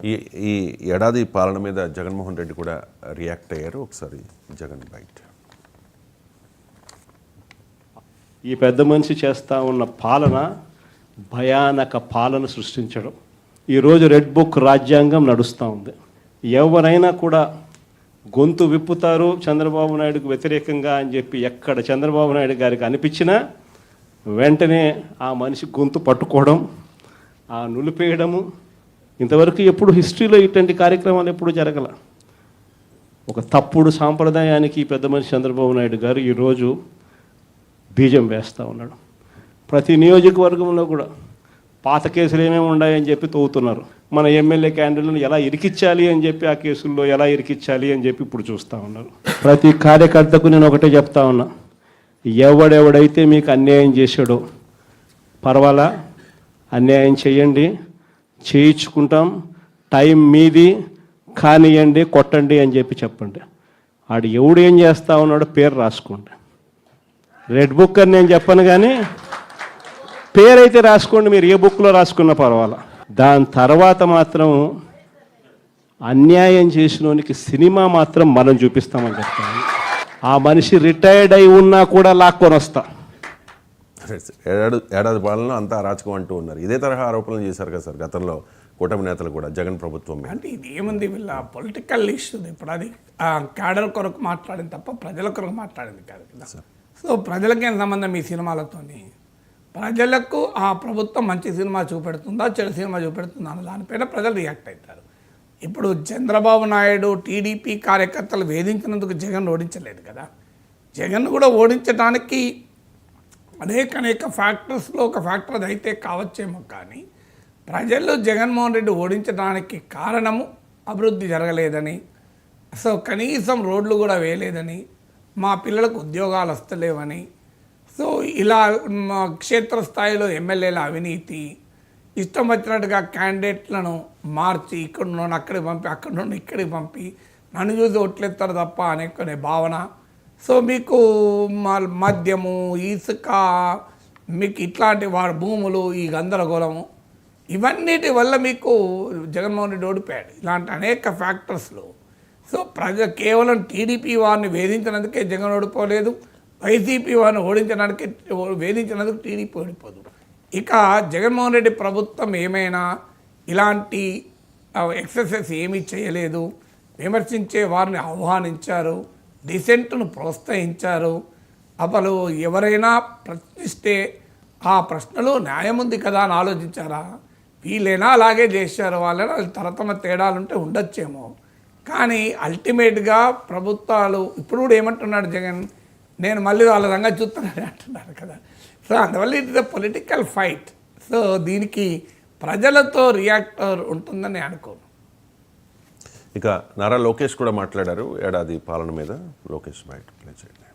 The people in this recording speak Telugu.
ఈ ఈ ఏడాది పాలన మీద జగన్మోహన్ రెడ్డి కూడా రియాక్ట్ అయ్యారు. ఒకసారి జగన్ బైట్. ఈ పెద్ద మనిషి చేస్తూ ఉన్న పాలన భయానక పాలన సృష్టించడం. ఈరోజు రెడ్ బుక్ రాజ్యాంగం నడుస్తూ ఉంది. ఎవరైనా కూడా గొంతు విప్పుతారు చంద్రబాబు నాయుడుకు వ్యతిరేకంగా అని చెప్పి ఎక్కడ చంద్రబాబు నాయుడు గారికి అనిపించినా వెంటనే ఆ మనిషి గొంతు పట్టుకోవడం, ఆ నులిపేయడము. ఇంతవరకు ఎప్పుడు హిస్టరీలో ఇటువంటి కార్యక్రమాలు ఎప్పుడు జరగల. ఒక తప్పుడు సాంప్రదాయానికి పెద్ద మనిషి చంద్రబాబు నాయుడు గారు ఈరోజు బీజం వేస్తూ ఉన్నాడు. ప్రతి నియోజకవర్గంలో కూడా పాత కేసులు ఏమేమి ఉన్నాయని చెప్పి తవ్వుతున్నారు. మన ఎమ్మెల్యే క్యాండిడేట్లను ఎలా ఇరికించాలి అని చెప్పి, ఆ కేసుల్లో ఎలా ఇరికించాలి అని చెప్పి ఇప్పుడు చూస్తూ ఉన్నారు. ప్రతి కార్యకర్తకు నేను ఒకటే చెప్తా ఉన్నా, ఎవడెవడైతే మీకు అన్యాయం చేశాడో పర్వాలా, అన్యాయం చేయండి, చేయించుకుంటాం, టైం మీది, కానియండి, కొట్టండి అని చెప్పి చెప్పండి. ఆడు ఎవడు ఏం చేస్తూ ఉన్నాడో పేరు రాసుకోండి. రెడ్ బుక్ అని నేను చెప్పను, కానీ పేరైతే రాసుకోండి. మీరు ఏ బుక్లో రాసుకున్నా పర్వాలా. దాని తర్వాత మాత్రం అన్యాయం చేసినోనికి సినిమా మాత్రం మనం చూపిస్తామని చెప్తాను. ఆ మనిషి రిటైర్డ్ అయి ఉన్నా కూడా లాక్కొని వస్తా. ఏడాది పాలన అంతా అరాచకం అంటూ ఉన్నారు. ఇదే తరహా ఆరోపణలు చేశారు కదా సార్ గతంలో కూటమి నేతలు కూడా జగన్ ప్రభుత్వం. అంటే ఇది ఏముంది, వీళ్ళ పొలిటికల్ ఇష్యూ. ఇప్పుడు అది క్యాడర్ కొరకు మాట్లాడింది తప్ప ప్రజల కొరకు మాట్లాడింది కాదు కదా. సో ప్రజలకేం సంబంధం ఈ సినిమాలతోని? ప్రజలకు ఆ ప్రభుత్వం మంచి సినిమా చూపెడుతుందా, చెడు సినిమా చూపెడుతుందా అన్న దానిపైన ప్రజలు రియాక్ట్ అవుతారు. ఇప్పుడు చంద్రబాబు నాయుడు టీడీపీ కార్యకర్తలు వేధించినందుకు జగన్ ఓడించలేదు కదా. జగన్ కూడా ఓడించడానికి అనేక ఫ్యాక్టర్స్లో ఒక ఫ్యాక్టర్ అది అయితే కావచ్చేమో, కానీ ప్రజలు జగన్మోహన్ రెడ్డి ఓడించడానికి కారణము అభివృద్ధి జరగలేదని, సో కనీసం రోడ్లు కూడా వేయలేదని, మా పిల్లలకు ఉద్యోగాలు వస్తలేవని, సో ఇలా క్షేత్రస్థాయిలో ఎమ్మెల్యేల అవినీతి, ఇష్టం వచ్చినట్టుగా క్యాండిడేట్లను మార్చి ఇక్కడ నుండి అక్కడికి పంపి, అక్కడ నుండి ఇక్కడికి పంపి నన్ను చూసి ఓట్లేస్తారు తప్ప అనే భావన. సో మీకు మద్యము, ఇసుక, మీకు ఇట్లాంటి వాడి భూములు, ఈ గందరగోళము, ఇవన్నిటి వల్ల మీకు జగన్మోహన్ రెడ్డి ఓడిపోయాడు. ఇలాంటి అనేక ఫ్యాక్టర్స్లో సో కేవలం టీడీపీ వారిని వేధించినందుకే జగన్ ఓడిపోలేదు, వైసీపీ వారిని వేధించినందుకు టీడీపీ ఓడిపోదు. ఇక జగన్మోహన్ రెడ్డి ప్రభుత్వం ఏమైనా ఇలాంటి ఎక్సర్సైజ్ ఏమీ చేయలేదు. విమర్శించే వారిని ఆహ్వానించారు, డిసెంట్ను ప్రోత్సహించారు. అసలు ఎవరైనా ప్రశ్నిస్తే ఆ ప్రశ్నలో న్యాయం ఉంది కదా అని ఆలోచించారా? వీళ్ళైనా అలాగే చేశారు, వాళ్ళైనా తరతమ తేడాలుంటే ఉండొచ్చేమో, కానీ అల్టిమేట్గా ప్రభుత్వాలు ఇప్పుడు కూడా ఏమంటున్నాడు జగన్, నేను మళ్ళీ వాళ్ళ రంగా చూస్తున్నాను అంటున్నారు కదా. సో అందువల్ల it is a political fight. So దీనికి ప్రజలతో రియాక్టర్ ఉంటుందని అనుకోను. ఇక నారా లోకేష్ కూడా మాట్లాడారు ఏడాది పాలన మీద. లోకేష్ బయట ప్లే చేయండి.